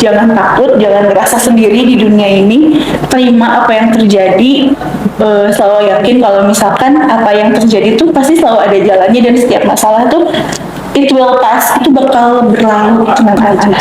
jangan takut, jangan ngerasa sendiri di dunia ini, terima apa yang terjadi, selalu yakin kalau misalkan apa yang terjadi tuh pasti selalu ada jalannya, dan setiap masalah tuh it will pass, itu bakal berlalu, tenang aja.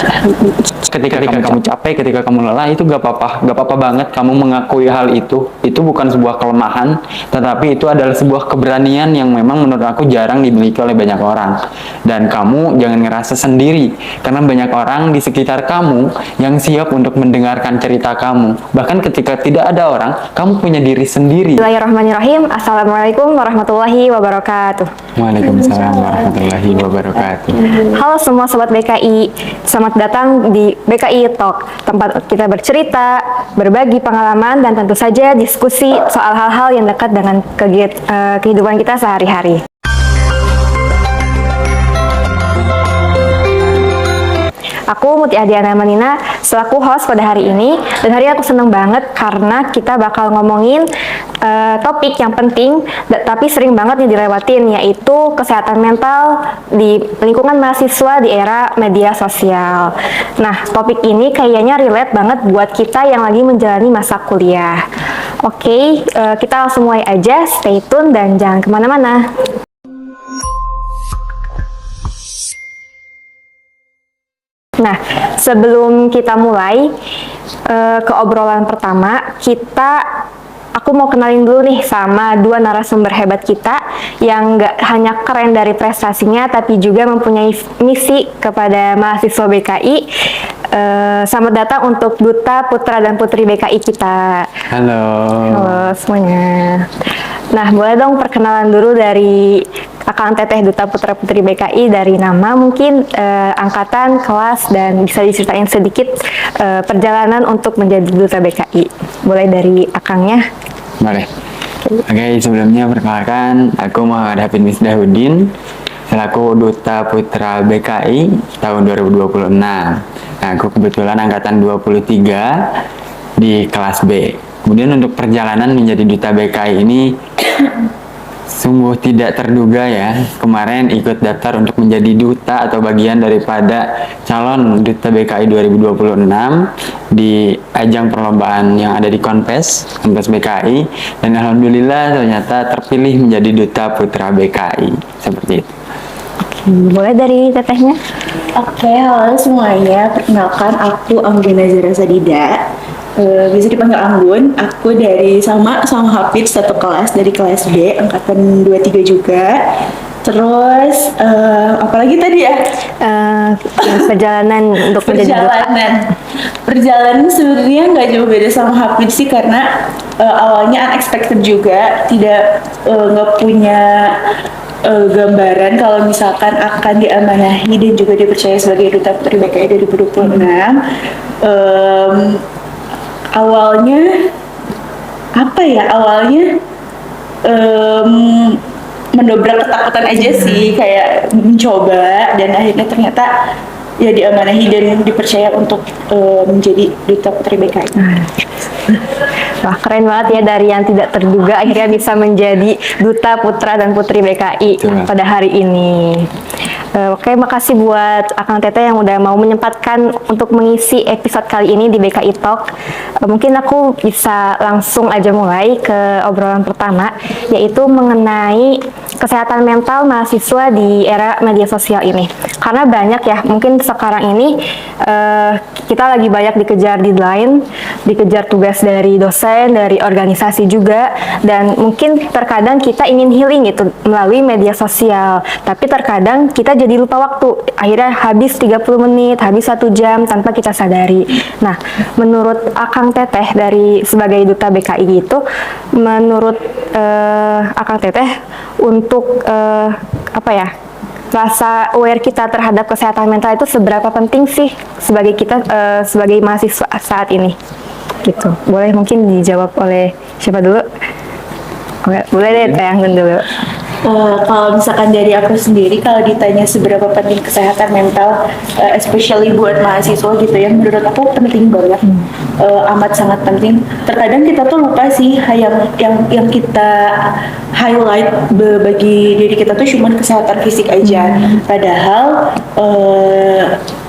Ketika kamu capek, ketika kamu lelah, itu gak apa-apa banget kamu mengakui hal itu. Itu bukan sebuah kelemahan, tetapi itu adalah sebuah keberanian yang memang menurut aku jarang dimiliki oleh banyak orang. Dan kamu jangan ngerasa sendiri, karena banyak orang di sekitar kamu yang siap untuk mendengarkan cerita kamu. Bahkan ketika tidak ada orang, kamu punya diri sendiri. Bismillahirrahmanirrahim. Assalamualaikum warahmatullahi wabarakatuh. Waalaikumsalam warahmatullahi wabarakatuh. Halo semua sobat BKI, selamat datang di BKI Talk, tempat kita bercerita, berbagi pengalaman, dan tentu saja diskusi soal hal-hal yang dekat dengan kehidupan kita sehari-hari. Aku Muti Adiana Manina selaku host pada hari ini, dan hari ini aku seneng banget karena kita bakal ngomongin topik yang penting tapi sering banget nih dilewatin, yaitu kesehatan mental di lingkungan mahasiswa di era media sosial. Nah, topik ini kayaknya relate banget buat kita yang lagi menjalani masa kuliah. Oke, kita langsung mulai aja, stay tune dan jangan kemana-mana. Nah, sebelum kita mulai ke obrolan pertama, aku mau kenalin dulu nih sama dua narasumber hebat kita yang gak hanya keren dari prestasinya, tapi juga mempunyai misi kepada mahasiswa BKI. Selamat datang untuk Duta Putra dan Putri BKI kita. Halo. Halo semuanya. Nah, boleh dong perkenalan dulu dari Akang Teteh Duta Putra Putri BKI, dari nama mungkin, angkatan, kelas, dan bisa diceritain sedikit perjalanan untuk menjadi Duta BKI. Boleh dari Akangnya? Boleh. Oke, sebelumnya perkenalkan, aku Muhammad Hafid Misdahuddin selaku Duta Putra BKI tahun 2026. Nah, aku kebetulan angkatan 23 di kelas B. Kemudian untuk perjalanan menjadi Duta BKI ini sungguh tidak terduga ya. Kemarin ikut daftar untuk menjadi duta atau bagian daripada calon Duta BKI 2026 di ajang perlombaan yang ada di Konpes BKI, dan alhamdulillah ternyata terpilih menjadi Duta Putra BKI. Seperti itu. Boleh dari tetehnya? Oke, halo semuanya, perkenalkan aku Anggena Zara Sadida. Bisa dipanggil Anggun. Aku sama Hafid satu kelas, dari kelas B, angkatan 23 juga. Terus apalagi tadi ya? Perjalanan untuk menjadi duta. Perjalanan sebenarnya nggak jauh beda sama Hafid sih, karena awalnya unexpected juga, nggak punya gambaran kalau misalkan akan diamanahi dan juga dipercaya sebagai Duta Putri BKI 2026. Awalnya mendobrak ketakutan aja sih, kayak mencoba, dan akhirnya ternyata ya diamanahi dan dipercaya untuk menjadi Duta Putri BKI. Wah, keren banget ya, dari yang tidak terduga akhirnya bisa menjadi Duta Putra dan Putri BKI pada hari ini. Oke, makasih buat Akang Teteh yang udah mau menyempatkan untuk mengisi episode kali ini di BKI Talk. Mungkin aku bisa langsung aja mulai ke obrolan pertama, yaitu mengenai kesehatan mental mahasiswa di era media sosial ini. Karena banyak ya, mungkin sekarang ini kita lagi banyak dikejar deadline, dikejar tugas dari dosen, dari organisasi juga, dan mungkin terkadang kita ingin healing gitu melalui media sosial, tapi terkadang kita jadi lupa waktu, akhirnya habis 30 menit, habis 1 jam tanpa kita sadari. Nah, menurut Akang Teteh sebagai Duta BKI gitu, menurut Akang Teteh untuk rasa aware kita terhadap kesehatan mental itu seberapa penting sih sebagai kita sebagai mahasiswa saat ini? Gitu. Boleh mungkin dijawab oleh siapa dulu? Boleh deh, Teh Anggun dulu. Kalau misalkan dari aku sendiri, kalau ditanya seberapa penting kesehatan mental, especially buat mahasiswa gitu ya, menurut aku penting banget, amat sangat penting. Terkadang kita tuh lupa sih, yang kita highlight bagi diri kita tuh cuma kesehatan fisik aja. Padahal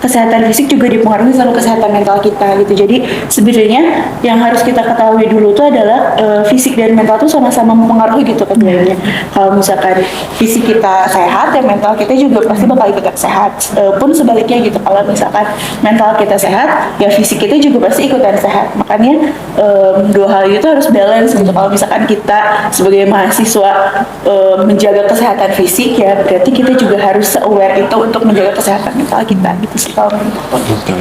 kesehatan fisik juga dipengaruhi sama kesehatan mental kita gitu. Jadi sebenarnya yang harus kita ketahui dulu tuh adalah fisik dan mental tuh sama-sama mempengaruhi gitu keduanya. Kalau misalkan fisik kita sehat, ya mental kita juga pasti bakal ikutan sehat. Pun sebaliknya gitu, kalau misalkan mental kita sehat, ya fisik kita juga pasti ikutan sehat. Makanya dua hal itu harus balance gitu. Kalau misalkan kita sebagai mahasiswa menjaga kesehatan fisik, ya berarti kita juga harus aware itu untuk menjaga kesehatan mental kita gitu sih kalau menurut aku. Betul.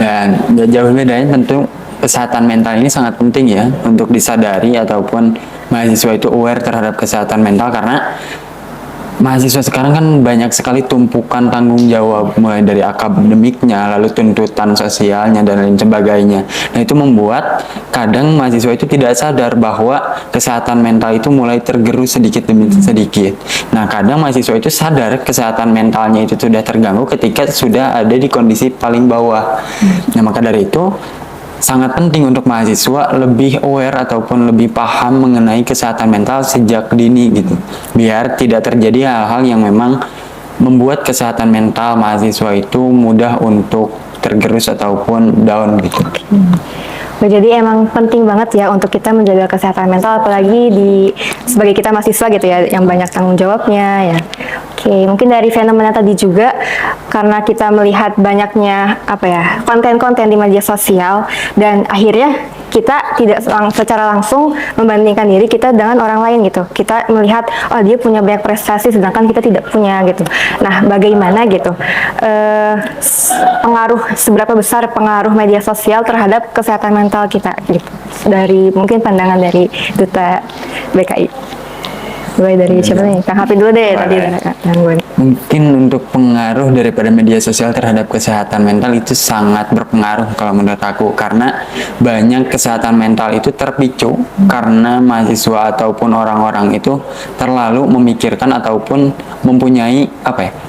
Dan gak jauh bedanya tentu kesehatan mental ini sangat penting ya untuk disadari ataupun mahasiswa itu aware terhadap kesehatan mental, karena mahasiswa sekarang kan banyak sekali tumpukan tanggung jawab mulai dari akademiknya, lalu tuntutan sosialnya dan lain sebagainya. Nah itu membuat kadang mahasiswa itu tidak sadar bahwa kesehatan mental itu mulai tergerus sedikit demi sedikit. Nah kadang mahasiswa itu sadar kesehatan mentalnya itu sudah terganggu ketika sudah ada di kondisi paling bawah. Nah maka dari itu sangat penting untuk mahasiswa lebih aware ataupun lebih paham mengenai kesehatan mental sejak dini gitu, biar tidak terjadi hal-hal yang memang membuat kesehatan mental mahasiswa itu mudah untuk tergerus ataupun down gitu. Jadi emang penting banget ya untuk kita menjaga kesehatan mental, apalagi sebagai kita mahasiswa gitu ya, yang banyak tanggung jawabnya ya. Oke, mungkin dari fenomena tadi juga, karena kita melihat banyaknya konten-konten di media sosial, dan akhirnya kita tidak secara langsung membandingkan diri kita dengan orang lain gitu. Kita melihat, oh dia punya banyak prestasi sedangkan kita tidak punya gitu. Nah, bagaimana gitu seberapa besar pengaruh media sosial terhadap kesehatan mental kita gitu, dari mungkin pandangan dari Duta BKI. Mulai dari siapa nih? Kang Hafid dulu deh tadi. Mungkin untuk pengaruh daripada media sosial terhadap kesehatan mental itu sangat berpengaruh kalau menurut aku, karena banyak kesehatan mental itu terpicu karena mahasiswa ataupun orang-orang itu terlalu memikirkan ataupun mempunyai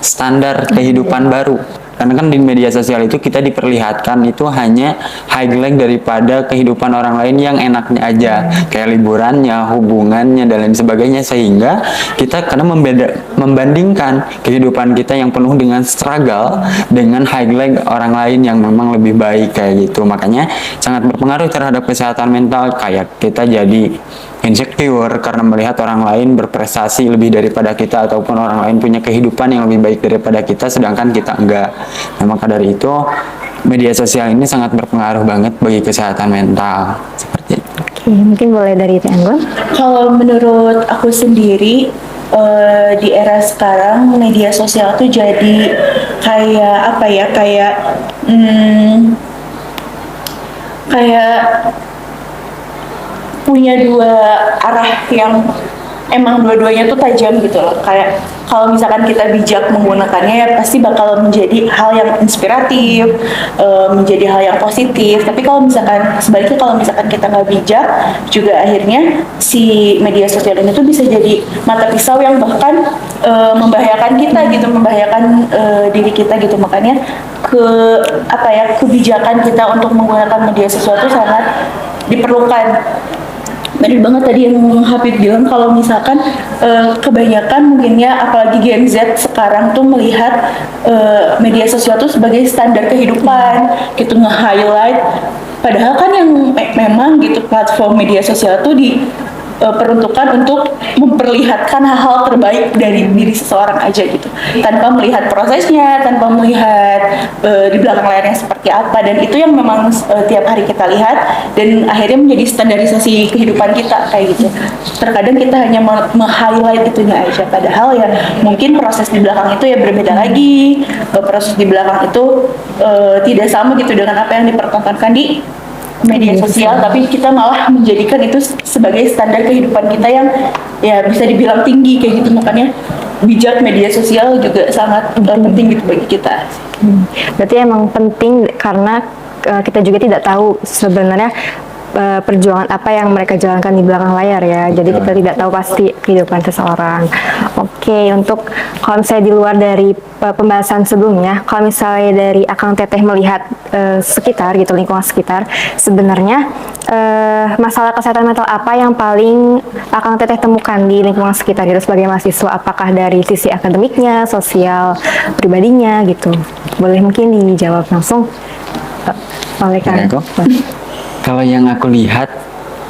standar kehidupan baru. Karena kan di media sosial itu kita diperlihatkan itu hanya highlight daripada kehidupan orang lain yang enaknya aja, kayak liburannya, hubungannya, dan lain sebagainya, sehingga kita kadang membandingkan kehidupan kita yang penuh dengan struggle dengan highlight orang lain yang memang lebih baik kayak gitu. Makanya sangat berpengaruh terhadap kesehatan mental, kayak kita jadi insecure karena melihat orang lain berprestasi lebih daripada kita, ataupun orang lain punya kehidupan yang lebih baik daripada kita sedangkan kita enggak. Nah maka dari itu media sosial ini sangat berpengaruh banget bagi kesehatan mental seperti itu. Oke, mungkin boleh dari Tianggon. Kalau menurut aku sendiri, di era sekarang media sosial tuh jadi kayak punya dua arah yang emang dua-duanya tuh tajam gitu loh. Kayak kalau misalkan kita bijak menggunakannya, ya pasti bakal menjadi hal yang inspiratif, menjadi hal yang positif. Tapi kalau misalkan sebaliknya, kalau misalkan kita nggak bijak, juga akhirnya si media sosial ini tuh bisa jadi mata pisau yang bahkan membahayakan kita gitu, membahayakan diri kita gitu. Makanya kebijakan kita untuk menggunakan media sosial itu sangat diperlukan. Benar banget tadi yang Hafid bilang, kalau misalkan kebanyakan mungkin ya, apalagi Gen Z sekarang tuh melihat media sosial tuh sebagai standar kehidupan gitu, nge-highlight, padahal kan yang memang gitu platform media sosial tuh peruntukan untuk memperlihatkan hal-hal terbaik dari diri seseorang aja gitu, tanpa melihat prosesnya, tanpa melihat di belakang layarnya seperti apa. Dan itu yang memang tiap hari kita lihat, dan akhirnya menjadi standarisasi kehidupan kita kayak gitu. Terkadang kita hanya meng-highlight itunya aja, padahal ya mungkin proses di belakang itu ya berbeda lagi. Proses di belakang itu tidak sama gitu dengan apa yang dipertontonkan di media sosial, tapi kita malah menjadikan itu sebagai standar kehidupan kita yang ya bisa dibilang tinggi kayak gitu. Makanya bijak media sosial juga sangat penting gitu bagi kita. Berarti emang penting karena kita juga tidak tahu sebenarnya perjuangan apa yang mereka jalankan di belakang layar ya. Jadi kita tidak tahu pasti kehidupan seseorang. Oke, untuk kalau misalnya di luar dari pembahasan sebelumnya, kalau misalnya dari Akang Teteh melihat sekitar gitu, lingkungan sekitar, sebenarnya masalah kesehatan mental apa yang paling Akang Teteh temukan di lingkungan sekitar gitu sebagai mahasiswa? Apakah dari sisi akademiknya, sosial, pribadinya gitu? Boleh mungkin dijawab langsung oleh Kang. Oke, kalau yang aku lihat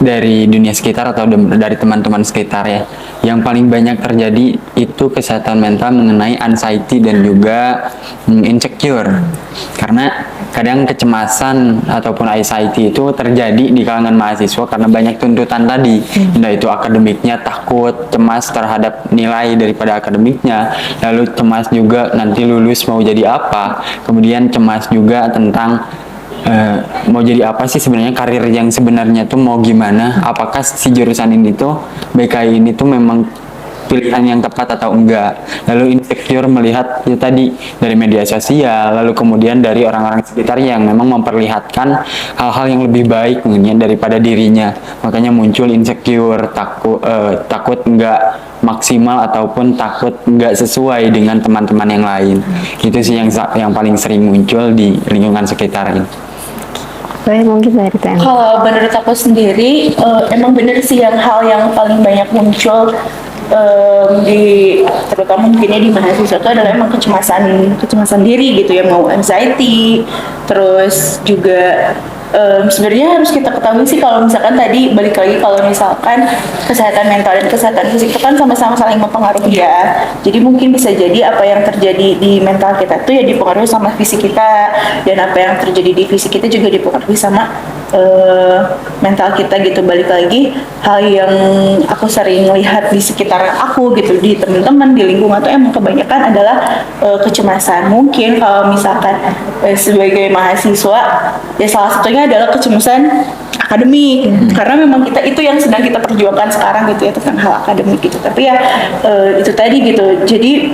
dari dunia sekitar atau dari teman-teman sekitar ya, yang paling banyak terjadi itu kesehatan mental mengenai anxiety dan juga insecure. Karena kadang kecemasan ataupun anxiety itu terjadi di kalangan mahasiswa karena banyak tuntutan tadi, entah itu akademiknya takut, cemas terhadap nilai daripada akademiknya, lalu cemas juga nanti lulus mau jadi apa, kemudian cemas juga tentang mau jadi apa sih sebenarnya, karir yang sebenarnya tuh mau gimana, apakah si jurusan ini tuh BKI ini tuh memang pilihan yang tepat atau enggak. Lalu insecure melihat ya tadi dari media sosial, lalu kemudian dari orang-orang sekitar yang memang memperlihatkan hal-hal yang lebih baik mungkin daripada dirinya, makanya muncul insecure, takut enggak maksimal ataupun takut enggak sesuai dengan teman-teman yang lain. Itu sih yang paling sering muncul di lingkungan sekitar ini. Boleh mungkin dari TN. Kalau menurut aku sendiri, emang bener sih yang hal yang paling banyak muncul di terutama mungkinnya di mahasiswa itu adalah emang kecemasan diri gitu ya, mau anxiety, terus juga sebenarnya harus kita ketahui sih kalau misalkan tadi balik lagi kalau misalkan kesehatan mental dan kesehatan fisik itu kan sama-sama saling mempengaruhi ya. Jadi mungkin bisa jadi apa yang terjadi di mental kita tuh ya dipengaruhi sama fisik kita, dan apa yang terjadi di fisik kita juga dipengaruhi sama mental kita gitu. Balik lagi hal yang aku sering lihat di sekitar aku gitu, di teman-teman di lingkungan tuh emang kebanyakan adalah kecemasan. Mungkin kalau misalkan sebagai mahasiswa ya salah satunya adalah kecemasan akademik, karena memang kita itu yang sedang kita perjuangkan sekarang gitu ya, tentang hal akademik gitu. Tapi ya itu tadi gitu, jadi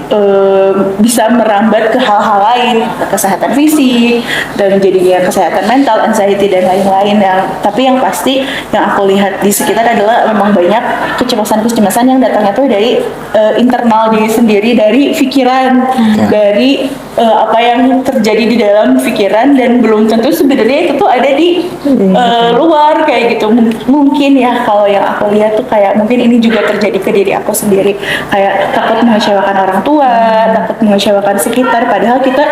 bisa merambat ke hal-hal lain, kesehatan fisik dan jadinya kesehatan mental, anxiety dan lain-lain. Tapi yang pasti yang aku lihat di sekitar adalah memang banyak kecemasan yang datangnya tuh dari internal diri sendiri, dari pikiran, dari apa yang terjadi di dalam pikiran, dan belum tentu sebenarnya itu tuh ada di luar kayak gitu. Mungkin ya kalau yang aku lihat tuh kayak mungkin ini juga terjadi ke diri aku sendiri, kayak takut mengecewakan orang tua, takut mengecewakan sekitar, padahal kita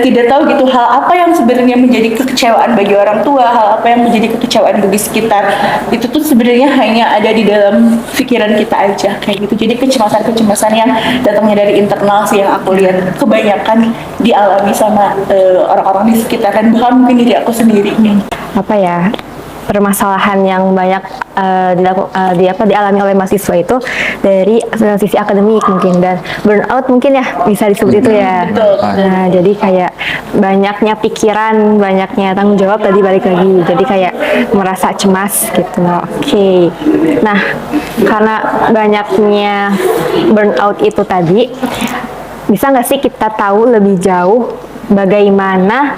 tidak tahu gitu hal apa yang sebenarnya menjadi kekecewaan bagi orang tua, hal apa yang menjadi kekecewaan bagi sekitar, itu tuh sebenarnya hanya ada di dalam pikiran kita aja kayak gitu. Jadi kecemasan yang datangnya dari internal sih yang aku lihat kebanyakan dialami sama orang-orang di sekitar, dan bahkan mungkin diri aku sendiri. Apa ya, permasalahan yang banyak dialami oleh mahasiswa itu dari sisi akademik mungkin, dan burnout mungkin ya bisa disebut itu ya. Betul. Nah, jadi kayak banyaknya pikiran, banyaknya tanggung jawab tadi balik lagi, jadi kayak merasa cemas gitu. Oke. Nah, karena banyaknya burnout itu tadi, bisa nggak sih kita tahu lebih jauh bagaimana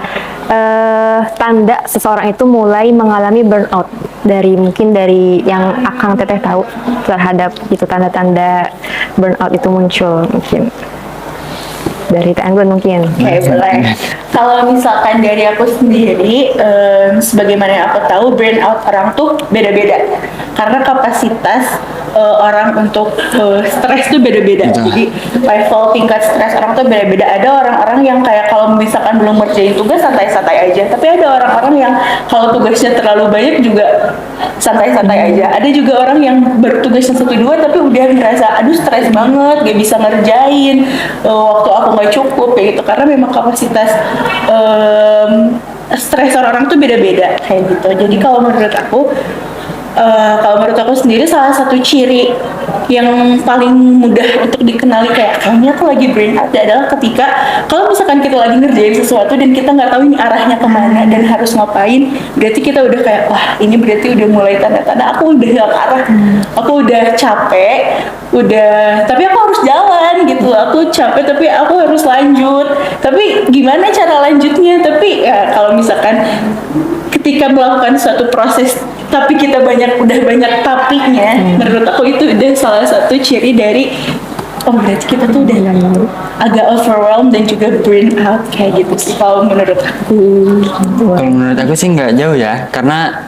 tanda seseorang itu mulai mengalami burnout, dari mungkin dari yang Akang Teteh tahu terhadap itu tanda-tanda burnout itu muncul, mungkin dari TN mungkin. Oke, boleh. Kalau misalkan dari aku sendiri, sebagaimana yang aku tahu, burnout orang tuh beda-beda. Karena kapasitas orang untuk stres tuh beda-beda. Jadi level tingkat stres orang tuh beda-beda. Ada orang-orang yang kayak kalau misalkan belum ngerjain tugas santai-santai aja. Tapi ada orang-orang yang kalau tugasnya terlalu banyak juga santai-santai aja. Ada juga orang yang baru tugasnya 1-2 tapi udah ngerasa aduh stres banget, gak bisa ngerjain, waktu aku nggak cukup kayak gitu. Karena memang kapasitas stres orang tuh beda-beda kayak gitu. Jadi kalau menurut aku sendiri, salah satu ciri yang paling mudah untuk dikenali kayak kayaknya tuh lagi burnout adalah ketika kalau misalkan kita lagi ngerjain sesuatu dan kita nggak tahu ini arahnya kemana dan harus ngapain, berarti kita udah kayak wah ini berarti udah mulai tanda-tanda aku udah gak arah, aku udah capek, tapi aku harus jalan gitu, aku capek tapi aku harus lanjut, tapi gimana cara lanjutnya? Tapi ya kalau misalkan ketika melakukan suatu proses tapi kita udah banyak tapinya, menurut aku itu udah salah satu ciri dari Oh berarti kita tuh udah agak overwhelmed dan juga burn out kayak gitu sih kalau menurut aku. Kalau menurut aku sih nggak jauh ya, karena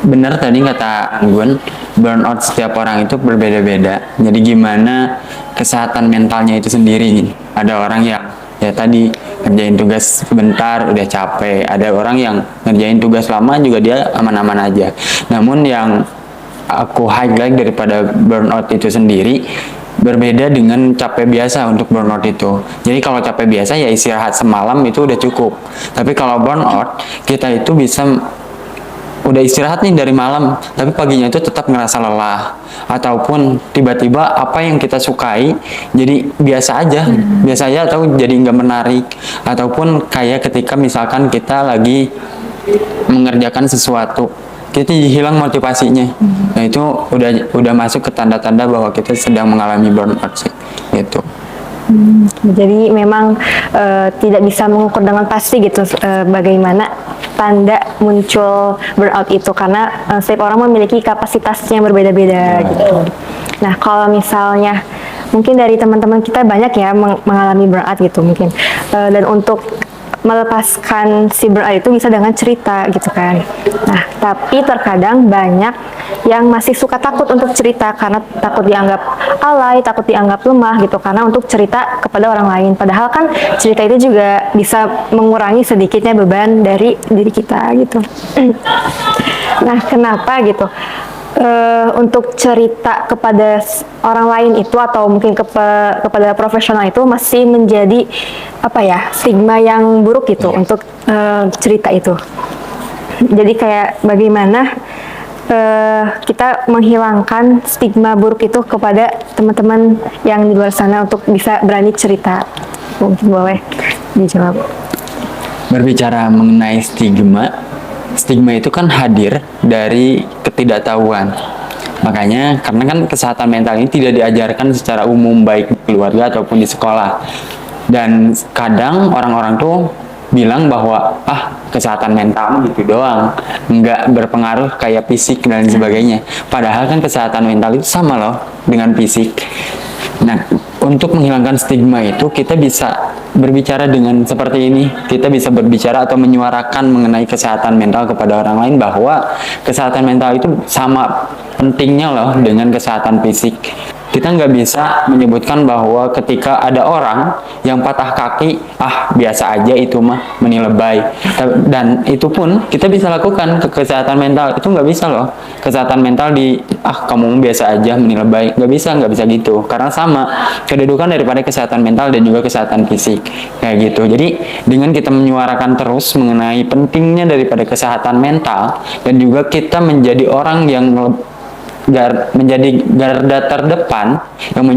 benar tadi kata Anggun, burnout setiap orang itu berbeda-beda. Jadi gimana kesehatan mentalnya itu sendiri nih. Ada orang yang ya tadi ngerjain tugas sebentar udah capek, ada orang yang ngerjain tugas lama juga dia aman-aman aja. Namun yang aku highlight daripada burnout itu sendiri berbeda dengan capek biasa untuk burnout itu. Jadi kalau capek biasa ya istirahat semalam itu udah cukup. Tapi kalau burnout kita itu bisa udah istirahat nih dari malam, tapi paginya itu tetap ngerasa lelah, ataupun tiba-tiba apa yang kita sukai jadi biasa aja atau jadi nggak menarik, ataupun kayak ketika misalkan kita lagi mengerjakan sesuatu kita hilang motivasinya. Nah itu udah masuk ke tanda-tanda bahwa kita sedang mengalami burnout sih gitu. Jadi memang tidak bisa mengukur dengan pasti gitu bagaimana tanda muncul burnout itu, karena setiap orang memiliki kapasitasnya yang berbeda-beda gitu. Nah kalau misalnya mungkin dari teman-teman kita banyak ya mengalami burnout gitu mungkin, dan untuk melepaskan si burnout itu bisa dengan cerita gitu kan. Nah, tapi terkadang banyak yang masih suka takut untuk cerita karena takut dianggap alay, takut dianggap lemah gitu, karena untuk cerita kepada orang lain. Padahal kan cerita itu juga bisa mengurangi sedikitnya beban dari diri kita gitu. Nah, kenapa gitu? Untuk cerita kepada orang lain itu atau mungkin kepada profesional itu masih menjadi apa ya, stigma yang buruk gitu untuk cerita itu. Jadi kayak bagaimana kita menghilangkan stigma buruk itu kepada teman-teman yang di luar sana untuk bisa berani cerita. Mungkin boleh dijawab. Berbicara mengenai stigma itu kan hadir dari ketidaktahuan. Makanya karena kan kesehatan mental ini tidak diajarkan secara umum baik di keluarga ataupun di sekolah. Dan kadang orang-orang tuh bilang bahwa kesehatan mental gitu doang, nggak berpengaruh kayak fisik dan sebagainya. Padahal kan kesehatan mental itu sama loh dengan fisik. Nah, untuk menghilangkan stigma itu kita bisa berbicara dengan seperti ini. Kita bisa berbicara atau menyuarakan mengenai kesehatan mental kepada orang lain bahwa kesehatan mental itu sama pentingnya loh dengan kesehatan fisik. Kita nggak bisa menyebutkan bahwa ketika ada orang yang patah kaki, biasa aja itu mah, meni lebay. Dan itu pun kita bisa lakukan ke kesehatan mental. Itu nggak bisa loh. Kesehatan mental kamu biasa aja, meni lebay. Nggak bisa gitu. Karena sama kedudukan daripada kesehatan mental dan juga kesehatan fisik. Kayak gitu. Jadi dengan kita menyuarakan terus mengenai pentingnya daripada kesehatan mental, dan juga kita menjadi orang yang menjadi garda terdepan yang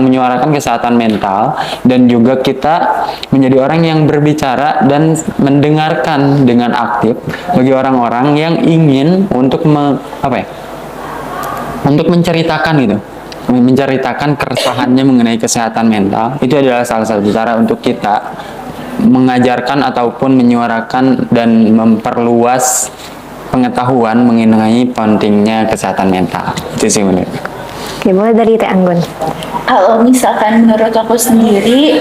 menyuarakan kesehatan mental, dan juga kita menjadi orang yang berbicara dan mendengarkan dengan aktif bagi orang-orang yang ingin untuk menceritakan keresahannya mengenai kesehatan mental. Itu adalah salah satu cara untuk kita mengajarkan ataupun menyuarakan dan memperluas pengetahuan mengenai pentingnya kesehatan mental. Itu sih menurut. Oke, mulai dari Teh Anggun. Kalau misalkan menurut aku sendiri,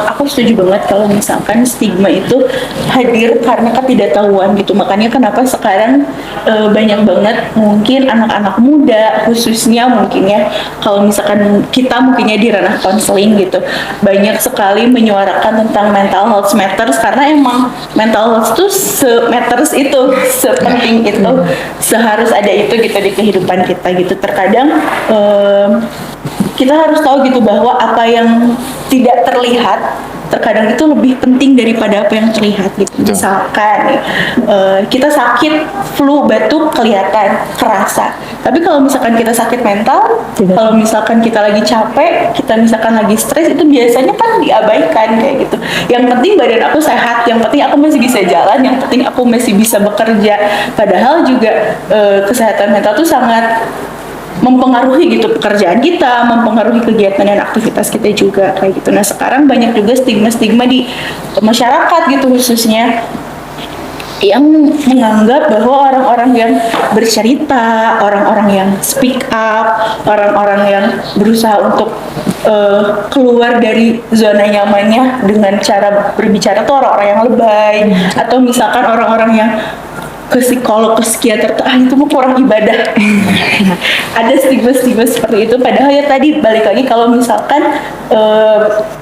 aku setuju banget kalau misalkan stigma itu hadir karena ketidaktahuan gitu. Makanya kenapa sekarang banyak banget mungkin anak-anak muda khususnya mungkin ya, kalau misalkan kita mungkinnya di ranah konseling gitu, banyak sekali menyuarakan tentang mental health matters, karena emang mental health itu se-matters itu, sepenting itu, seharus ada itu gitu di kehidupan kita gitu. Terkadang kita harus tahu gitu bahwa apa yang tidak terlihat terkadang itu lebih penting daripada apa yang terlihat gitu. Misalkan kita sakit flu, batuk kelihatan, kerasa. Tapi kalau misalkan kita sakit mental, kalau misalkan kita lagi capek, kita misalkan lagi stres, itu biasanya kan diabaikan kayak gitu. Yang penting badan aku sehat, yang penting aku masih bisa jalan, yang penting aku masih bisa bekerja. Padahal juga kesehatan mental itu sangat mempengaruhi gitu pekerjaan kita, mempengaruhi kegiatan dan aktivitas kita juga kayak gitu. Nah sekarang banyak juga stigma-stigma di masyarakat gitu khususnya yang menganggap bahwa orang-orang yang bercerita, orang-orang yang speak up, orang-orang yang berusaha untuk keluar dari zona nyamannya dengan cara berbicara tuh orang-orang yang lebay, atau misalkan orang-orang yang ke psikolog, ke psikiater tuh itu mah kurang ibadah. Ada stigma-stigma seperti itu, padahal ya tadi balik lagi kalau misalkan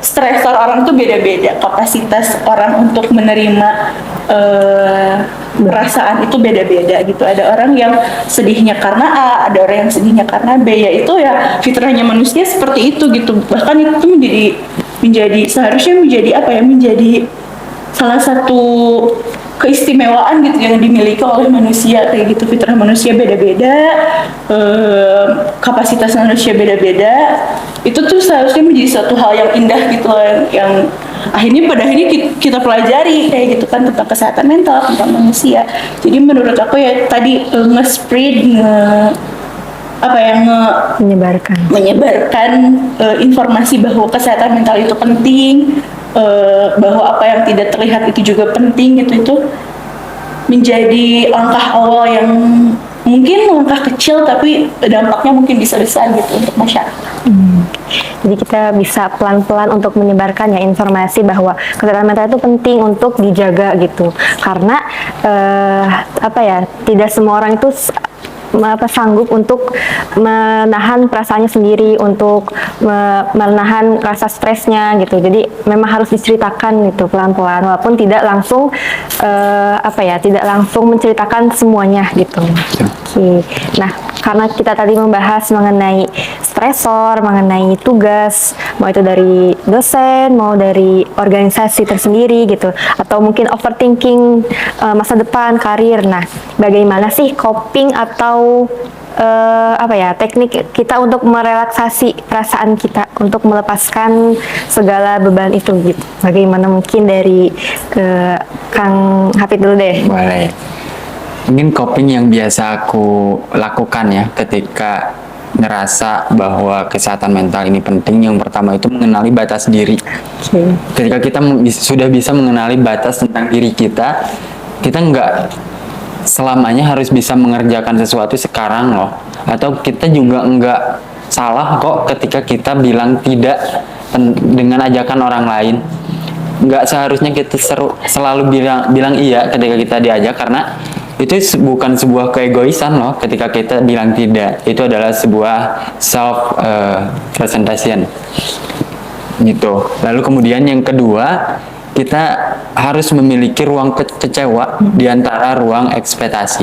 stresor orang tuh beda-beda, kapasitas orang untuk menerima perasaan itu beda-beda gitu. Ada orang yang sedihnya karena A, ada orang yang sedihnya karena B, ya itu ya fitrahnya manusia seperti itu gitu. Bahkan itu menjadi seharusnya menjadi apa ya, menjadi salah satu keistimewaan gitu yang dimiliki oleh manusia, kayak gitu. Fitrah manusia beda-beda, kapasitas manusia beda-beda, itu tuh seharusnya menjadi satu hal yang indah gitu loh, yang akhirnya pada akhirnya kita pelajari kayak gitu kan, tentang kesehatan mental, tentang manusia. Jadi menurut aku ya tadi nge-spread, menyebarkan informasi bahwa kesehatan mental itu penting, bahwa apa yang tidak terlihat itu juga penting gitu, itu menjadi langkah awal yang mungkin langkah kecil tapi dampaknya mungkin bisa besar gitu untuk masyarakat. Jadi kita bisa pelan-pelan untuk menyebarkan ya informasi bahwa kesehatan mental itu penting untuk dijaga gitu, karena tidak semua orang itu sanggup untuk menahan perasaannya sendiri, untuk menahan rasa stresnya gitu. Jadi memang harus diceritakan gitu pelan-pelan, walaupun tidak langsung tidak langsung menceritakan semuanya gitu. Oke. Nah, karena kita tadi membahas mengenai stresor, mengenai tugas, mau itu dari dosen, mau dari organisasi tersendiri gitu, atau mungkin overthinking masa depan, karir. Nah, bagaimana sih coping atau teknik kita untuk merelaksasi perasaan kita, untuk melepaskan segala beban itu gitu? Bagaimana, mungkin dari Kang Hafid dulu deh. Boleh. Mungkin coping yang biasa aku lakukan ya ketika ngerasa bahwa kesehatan mental ini penting, yang pertama itu mengenali batas diri. Ketika kita sudah bisa mengenali batas tentang diri kita nggak selamanya harus bisa mengerjakan sesuatu sekarang loh. Atau kita juga nggak salah kok ketika kita bilang tidak dengan ajakan orang lain. Nggak seharusnya kita selalu bilang iya ketika kita diajak, karena itu bukan sebuah keegoisan loh. Ketika kita bilang tidak, itu adalah sebuah self presentation gitu. Lalu kemudian yang kedua, kita harus memiliki ruang kecewa di antara ruang ekspektasi.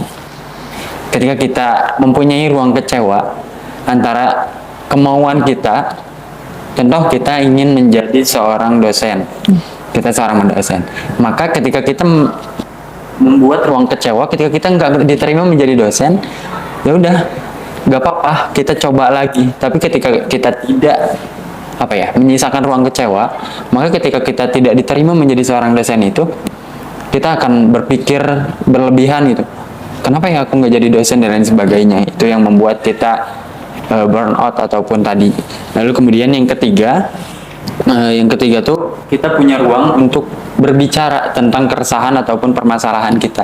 Ketika kita mempunyai ruang kecewa antara kemauan kita, contoh kita ingin menjadi seorang dosen, kita seorang dosen, maka ketika kita membuat ruang kecewa, ketika kita nggak diterima menjadi dosen, ya udah, nggak apa-apa, kita coba lagi. Tapi ketika kita tidak menyisakan ruang kecewa, maka ketika kita tidak diterima menjadi seorang dosen itu, kita akan berpikir berlebihan gitu. Kenapa ya aku nggak jadi dosen dan lain sebagainya. Itu yang membuat kita burn out ataupun tadi. Lalu kemudian yang ketiga tuh kita punya ruang untuk berbicara tentang keresahan ataupun permasalahan kita.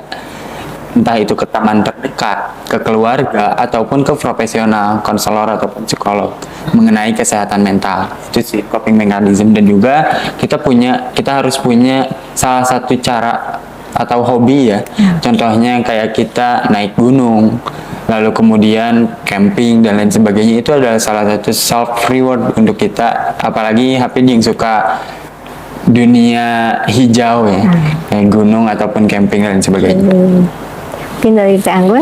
Entah itu ke teman terdekat, ke keluarga, ataupun ke profesional, konselor ataupun psikolog mengenai kesehatan mental. Itu sih coping mechanism. Dan juga kita harus punya salah satu cara atau hobi ya. Contohnya kayak kita naik gunung, lalu kemudian camping dan lain sebagainya. Itu adalah salah satu self reward untuk kita. Apalagi Hafid yang suka dunia hijau ya, kayak gunung ataupun camping dan sebagainya. Mungkin dari Teh Anggun?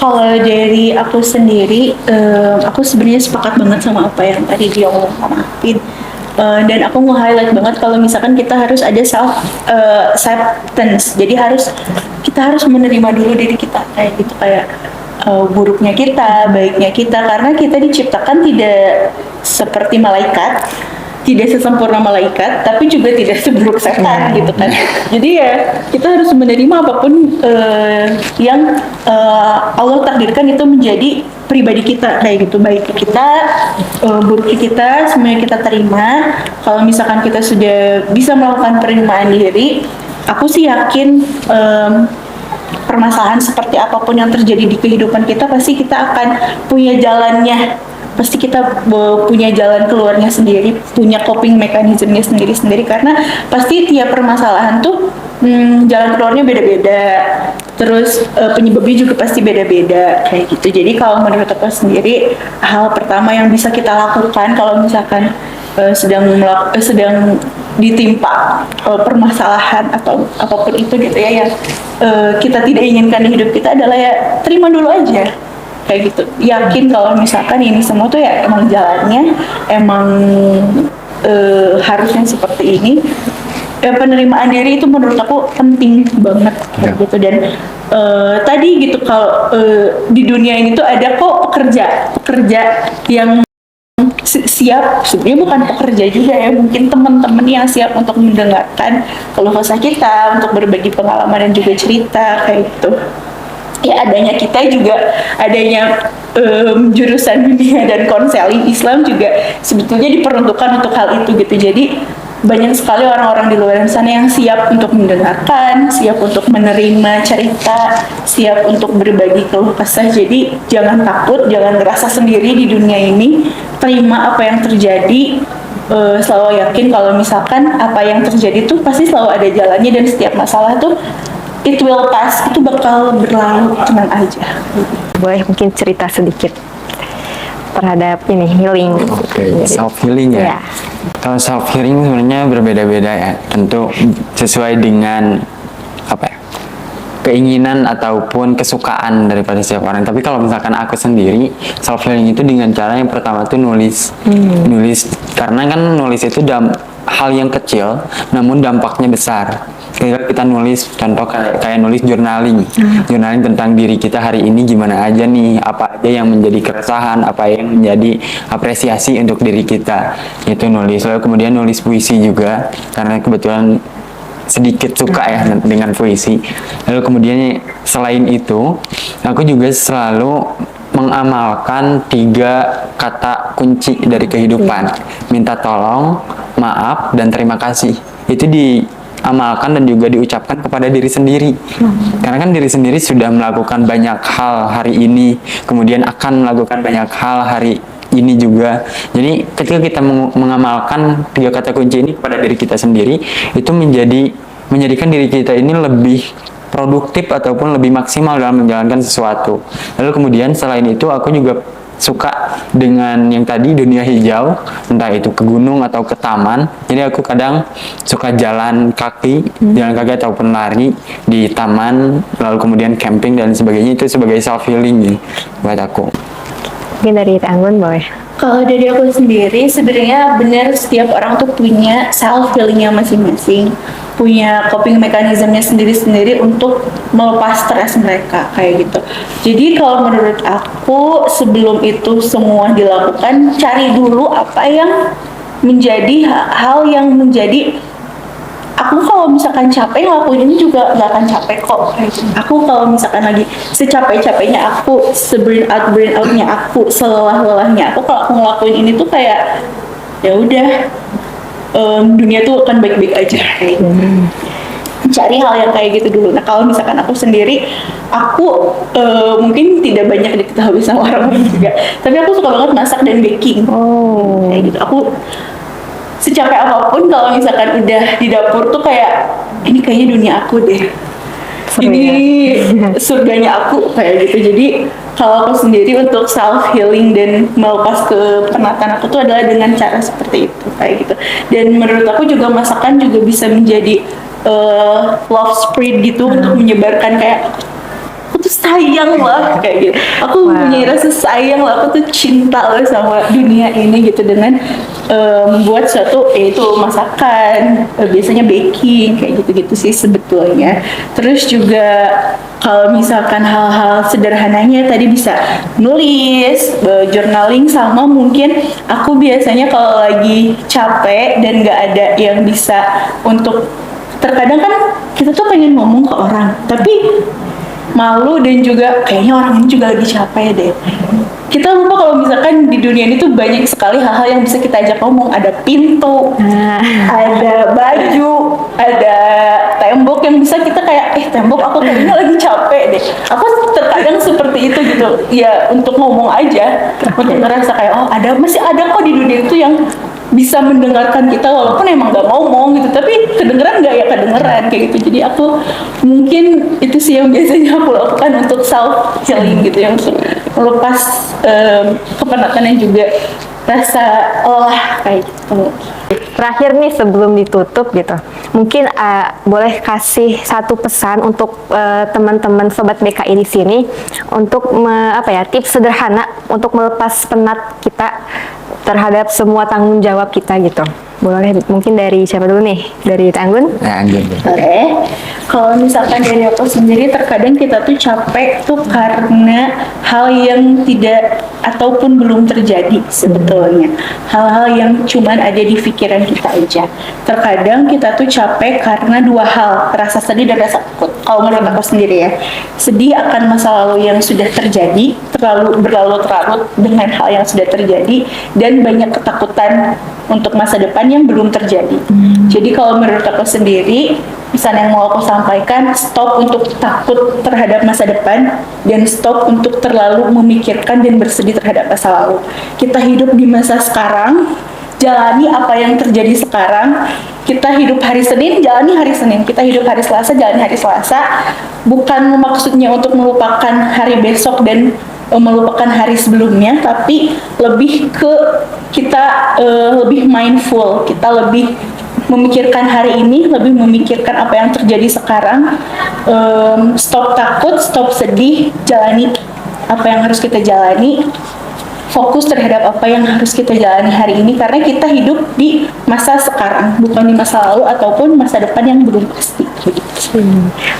Kalau dari aku sendiri, aku sebenarnya sepakat banget sama apa yang tadi dia ngomong sama Hafid. Dan aku nge-highlight banget kalau misalkan kita harus ada self-acceptance. Jadi kita harus menerima dulu diri kita kayak gitu, kayak buruknya kita, baiknya kita, karena kita diciptakan tidak seperti malaikat, tidak sesempurna malaikat, tapi juga tidak seburuk setan gitu kan. Jadi ya kita harus menerima apapun yang Allah takdirkan itu menjadi pribadi kita kayak gitu, baik kita, buruknya kita, semuanya kita terima. Kalau misalkan kita sudah bisa melakukan penerimaan diri, aku sih yakin permasalahan seperti apapun yang terjadi di kehidupan kita, pasti kita akan punya jalannya, pasti kita punya jalan keluarnya sendiri, punya coping mekanismenya sendiri-sendiri, karena pasti tiap permasalahan tuh jalan keluarnya beda-beda, terus penyebabnya juga pasti beda-beda kayak gitu. Jadi kalau menurut aku sendiri, hal pertama yang bisa kita lakukan kalau misalkan sedang ditimpa permasalahan atau apapun itu gitu ya, yang kita tidak inginkan di hidup kita, adalah ya terima dulu aja kayak gitu. Yakin kalau misalkan ini semua tuh ya emang jalannya, emang harusnya seperti ini. Penerimaan diri itu menurut aku penting banget kayak gitu. Dan tadi gitu, kalau di dunia ini tuh ada kok pekerja yang siap, sebenarnya bukan pekerja juga ya, mungkin teman-teman yang siap untuk mendengarkan keluh kesah kita, untuk berbagi pengalaman dan juga cerita kayak gitu. Ya adanya kita juga, adanya jurusan bimbingan dan konseling Islam juga sebetulnya diperuntukkan untuk hal itu gitu. Jadi banyak sekali orang-orang di luar sana yang siap untuk mendengarkan, siap untuk menerima cerita, siap untuk berbagi keluh kesah. Jadi jangan takut, jangan ngerasa sendiri di dunia ini. Terima apa yang terjadi, selalu yakin kalau misalkan apa yang terjadi tuh pasti selalu ada jalannya, dan setiap masalah tuh it will pass, itu bakal berlalu, tenang aja. Boleh mungkin cerita sedikit terhadap ini healing. Oke, self healing ya. Ya. Kalau self healing sebenarnya berbeda-beda ya, tentu sesuai dengan apa ya, keinginan ataupun kesukaan daripada setiap orang. Tapi kalau misalkan aku sendiri, self healing itu dengan cara yang pertama tuh nulis. Nulis, karena kan nulis itu hal yang kecil namun dampaknya besar. Ketika kita nulis, contoh kayak nulis journaling tentang diri kita hari ini gimana aja nih, apa aja yang menjadi keresahan, apa yang menjadi apresiasi untuk diri kita, itu nulis. Lalu kemudian nulis puisi juga, karena kebetulan sedikit suka ya dengan puisi. Lalu kemudian selain itu, aku juga selalu mengamalkan 3 kata kunci dari kehidupan: minta tolong, maaf, dan terima kasih. Itu diamalkan dan juga diucapkan kepada diri sendiri. Karena kan diri sendiri sudah melakukan banyak hal hari ini, kemudian akan melakukan banyak hal hari ini juga. Jadi ketika kita mengamalkan 3 kata kunci ini kepada diri kita sendiri, itu menjadikan diri kita ini lebih produktif ataupun lebih maksimal dalam menjalankan sesuatu. Lalu kemudian selain itu, aku juga suka dengan yang tadi, dunia hijau, entah itu ke gunung atau ke taman. Jadi aku kadang suka jalan kaki ataupun lari di taman, lalu kemudian camping dan sebagainya. Itu sebagai self healing buat aku. Mungkin dari Anggun boleh. Kalau dari aku sendiri, sebenarnya benar setiap orang tuh punya self healingnya masing-masing, punya coping mekanismenya sendiri-sendiri untuk melepas stres mereka kayak gitu. Jadi kalau menurut aku, sebelum itu semua dilakukan, cari dulu apa yang menjadi hal yang menjadi aku kalau misalkan capek ngelakuin ini juga nggak akan capek kok. Aku kalau misalkan lagi secapek-capeknya aku, se-burn outnya aku, selelah-lelahnya aku, kalau aku ngelakuin ini tuh kayak ya udah, dunia tuh akan baik-baik aja. Cari hal yang kayak gitu dulu. Nah kalau misalkan aku sendiri, aku mungkin tidak banyak diketahui sama orang-orang juga, tapi aku suka banget masak dan baking. Kayak gitu. Aku secapek apapun, kalau misalkan udah di dapur tuh kayak ini kayaknya dunia aku deh. Ini surganya aku kayak gitu. Jadi kalau aku sendiri untuk self healing dan melepas kepenatan aku tuh adalah dengan cara seperti itu kayak gitu. Dan menurut aku juga masakan juga bisa menjadi love spread gitu, untuk menyebarkan kayak aku tuh sayang lah kayak gitu. Aku punya rasa sayang lah, aku tuh cinta lah sama dunia ini gitu, dengan membuat suatu yaitu masakan, biasanya baking kayak gitu-gitu sih sebetulnya. Terus juga kalau misalkan hal-hal sederhananya tadi bisa nulis, journaling, sama mungkin aku biasanya kalau lagi capek dan nggak ada yang bisa untuk, terkadang kan kita tuh pengen ngomong ke orang tapi malu dan juga kayaknya orang ini juga lagi capek deh. kita lupa kalau misalkan di dunia ini tuh banyak sekali hal-hal yang bisa kita ajak ngomong. Ada pintu, ada baju, ada tembok yang bisa kita kayak, tembok aku kayaknya lagi capek deh. Aku terkadang seperti itu gitu. Ya untuk ngomong aja, untuk ngerasa kayak masih ada kok di dunia itu yang bisa mendengarkan kita walaupun emang gak ngomong gitu, tapi kedengeran gak ya kedengeran kayak gitu. Jadi aku mungkin itu sih yang biasanya aku lakukan untuk self healing gitu, yang melepas kepenatan dan juga rasa lelah kayak gitu. Terakhir nih sebelum ditutup gitu, mungkin boleh kasih satu pesan untuk teman-teman sobat BKI di sini untuk tips sederhana untuk melepas penat kita terhadap semua tanggung jawab kita gitu. Boleh mungkin dari siapa dulu nih? Dari Anggun? Anggun. Oke. Kalau misalkan dari aku sendiri, terkadang kita tuh capek tuh karena hal yang tidak ataupun belum terjadi sebetulnya. Hal-hal yang cuman ada di pikiran kita aja. Terkadang kita tuh capek karena dua hal, rasa sedih dan rasa takut. Kalau menurut aku sendiri ya, sedih akan masa lalu yang sudah terjadi, berlarut-larut dengan hal yang sudah terjadi, dan banyak ketakutan untuk masa depan yang belum terjadi. Jadi kalau menurut aku sendiri, pesan yang mau aku sampaikan, stop untuk takut terhadap masa depan dan stop untuk terlalu memikirkan dan bersedih terhadap masa lalu. Kita hidup di masa sekarang, jalani apa yang terjadi sekarang. Kita hidup hari Senin, jalani hari Senin. Kita hidup hari Selasa, jalani hari Selasa. Bukan maksudnya untuk melupakan hari besok dan melupakan hari sebelumnya, tapi lebih ke kita lebih mindful, kita lebih memikirkan hari ini, lebih memikirkan apa yang terjadi sekarang. Stop takut, stop sedih, jalani apa yang harus kita jalani, fokus terhadap apa yang harus kita jalani hari ini, karena kita hidup di masa sekarang, bukan di masa lalu ataupun masa depan yang belum pasti.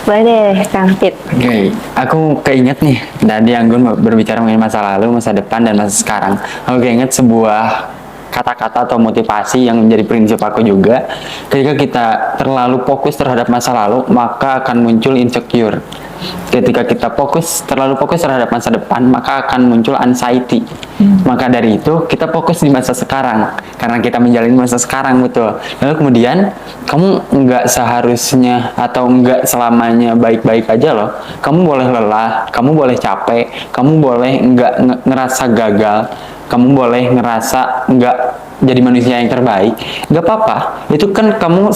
Boleh deh, Kang Fit. Oke, aku keinget nih, tadi Anggun berbicara mengenai masa lalu, masa depan, dan masa sekarang. Aku keinget sebuah kata-kata atau motivasi yang menjadi prinsip aku juga. Ketika kita terlalu fokus terhadap masa lalu, maka akan muncul insecure. Ketika kita terlalu fokus terhadap masa depan, maka akan muncul anxiety. Maka dari itu kita fokus di masa sekarang, karena kita menjalani masa sekarang, betul. Lalu kemudian kamu nggak seharusnya atau nggak selamanya baik-baik aja loh. Kamu boleh lelah, kamu boleh capek, kamu boleh nggak ngerasa gagal, kamu boleh ngerasa nggak jadi manusia yang terbaik. Nggak apa-apa, itu kan kamu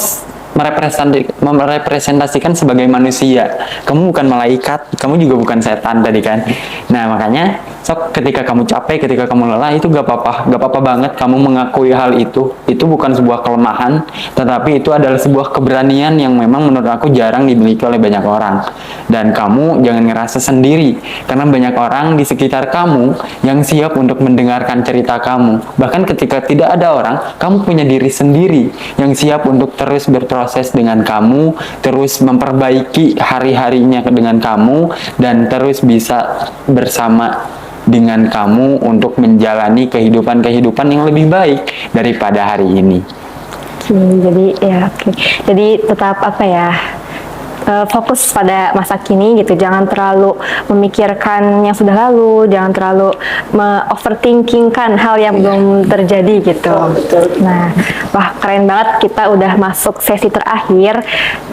merepresentasikan sebagai manusia. Kamu bukan malaikat, kamu juga bukan setan tadi kan. Nah makanya ketika kamu capek, ketika kamu lelah, itu gak apa-apa banget kamu mengakui hal itu. Itu bukan sebuah kelemahan, tetapi itu adalah sebuah keberanian yang memang menurut aku jarang dimiliki oleh banyak orang. Dan kamu jangan ngerasa sendiri, karena banyak orang di sekitar kamu yang siap untuk mendengarkan cerita kamu. Bahkan ketika tidak ada orang, kamu punya diri sendiri yang siap untuk terus berproses dengan kamu, terus memperbaiki hari-harinya dengan kamu, dan terus bisa bersama dengan kamu untuk menjalani kehidupan yang lebih baik daripada hari ini. Jadi tetap fokus pada masa kini gitu, jangan terlalu memikirkan yang sudah lalu, jangan terlalu overthinkingkan hal yang belum terjadi gitu. Nah, wah keren banget, kita udah masuk sesi terakhir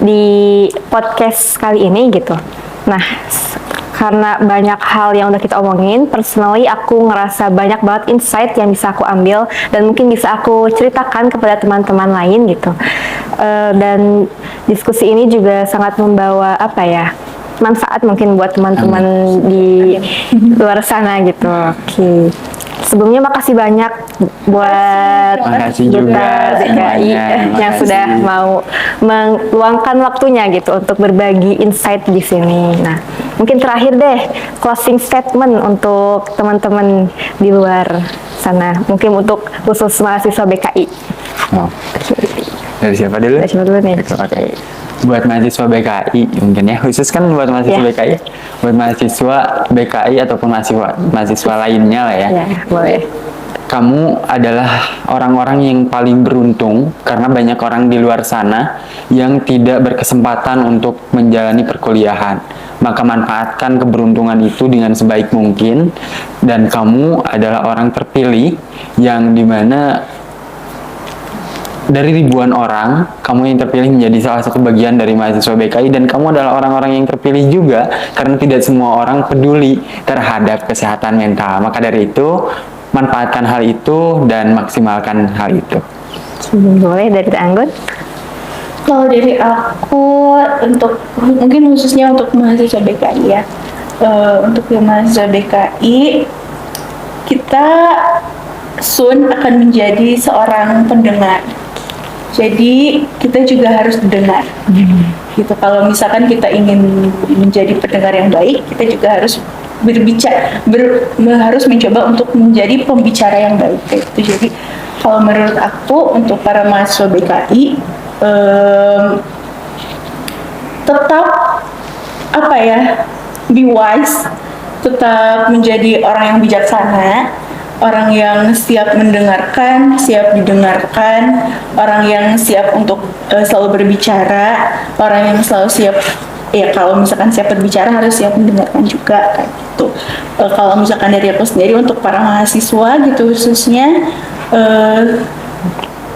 di podcast kali ini gitu. Nah, karena banyak hal yang udah kita omongin, personally aku ngerasa banyak banget insight yang bisa aku ambil dan mungkin bisa aku ceritakan kepada teman-teman lain gitu. Dan diskusi ini juga sangat membawa manfaat mungkin buat teman-teman di luar sana gitu. Oke. Sebelumnya makasih banyak buat Duta BKI yang sudah mau meluangkan waktunya gitu untuk berbagi insight di sini. Nah, mungkin terakhir deh closing statement untuk teman-teman di luar sana. Mungkin untuk khusus mahasiswa BKI. Dari siapa dulu? Dari siapa dulu nih? Oke. Buat mahasiswa BKI mungkin ya, khusus kan buat mahasiswa BKI, buat mahasiswa BKI ataupun mahasiswa lainnya lah ya. Boleh. Kamu adalah orang-orang yang paling beruntung karena banyak orang di luar sana yang tidak berkesempatan untuk menjalani perkuliahan. maka manfaatkan keberuntungan itu dengan sebaik mungkin, dan kamu adalah orang terpilih yang dimana dari ribuan orang, kamu yang terpilih menjadi salah satu bagian dari mahasiswa BKI, dan kamu adalah orang-orang yang terpilih juga karena tidak semua orang peduli terhadap kesehatan mental. Maka dari itu, manfaatkan hal itu dan maksimalkan hal itu. Boleh dari Anggun? Kalau dari aku, untuk mungkin khususnya untuk mahasiswa BKI ya, untuk yang mahasiswa BKI, kita soon akan menjadi seorang pendengar. Jadi kita juga harus didengar. Gitu. Kalau misalkan kita ingin menjadi pendengar yang baik, kita juga harus harus mencoba untuk menjadi pembicara yang baik. Gitu. Jadi kalau menurut aku, untuk para mahasiswa BKI, tetap apa ya, be wise, tetap menjadi orang yang bijaksana, orang yang siap mendengarkan, siap didengarkan, orang yang siap untuk selalu berbicara, orang yang selalu siap, ya kalau misalkan siap berbicara harus siap mendengarkan juga, kayak gitu. Kalau misalkan dari aku sendiri, untuk para mahasiswa gitu khususnya,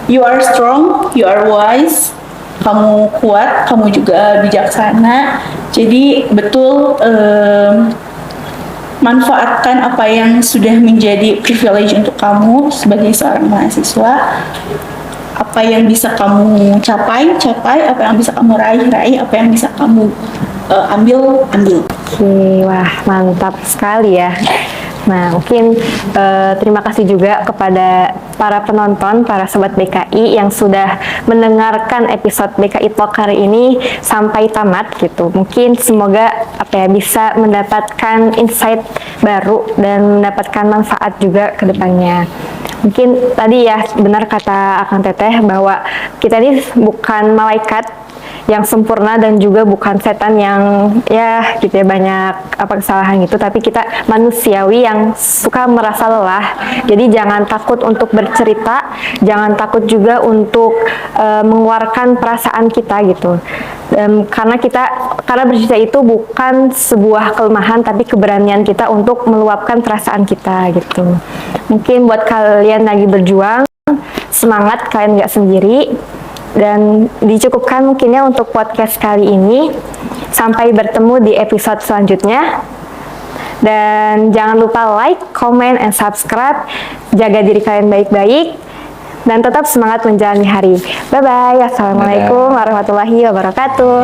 you are strong, you are wise, kamu kuat, kamu juga bijaksana. Jadi betul, manfaatkan apa yang sudah menjadi privilege untuk kamu sebagai seorang mahasiswa. Apa yang bisa kamu capai, apa yang bisa kamu raih, apa yang bisa kamu ambil. Oke, wah mantap sekali ya. Nah, mungkin terima kasih juga kepada para penonton, para sobat BKI yang sudah mendengarkan episode BKI Talk hari ini sampai tamat gitu. Mungkin semoga bisa mendapatkan insight baru dan mendapatkan manfaat juga ke depannya. Mungkin tadi ya benar kata Akang Teteh bahwa kita ini bukan malaikat yang sempurna dan juga bukan setan yang ya gitu ya banyak kesalahan gitu, tapi kita manusiawi yang suka merasa lelah. Jadi jangan takut untuk bercerita, jangan takut juga untuk mengeluarkan perasaan kita gitu. Karena bercerita itu bukan sebuah kelemahan, tapi keberanian kita untuk meluapkan perasaan kita gitu. Mungkin buat kalian lagi berjuang, semangat, kalian nggak sendiri. Dan dicukupkan mungkinnya untuk podcast kali ini. Sampai bertemu di episode selanjutnya. Dan jangan lupa like, comment, and subscribe. Jaga diri kalian baik-baik. Dan tetap semangat menjalani hari. Bye-bye. Assalamualaikum warahmatullahi wabarakatuh.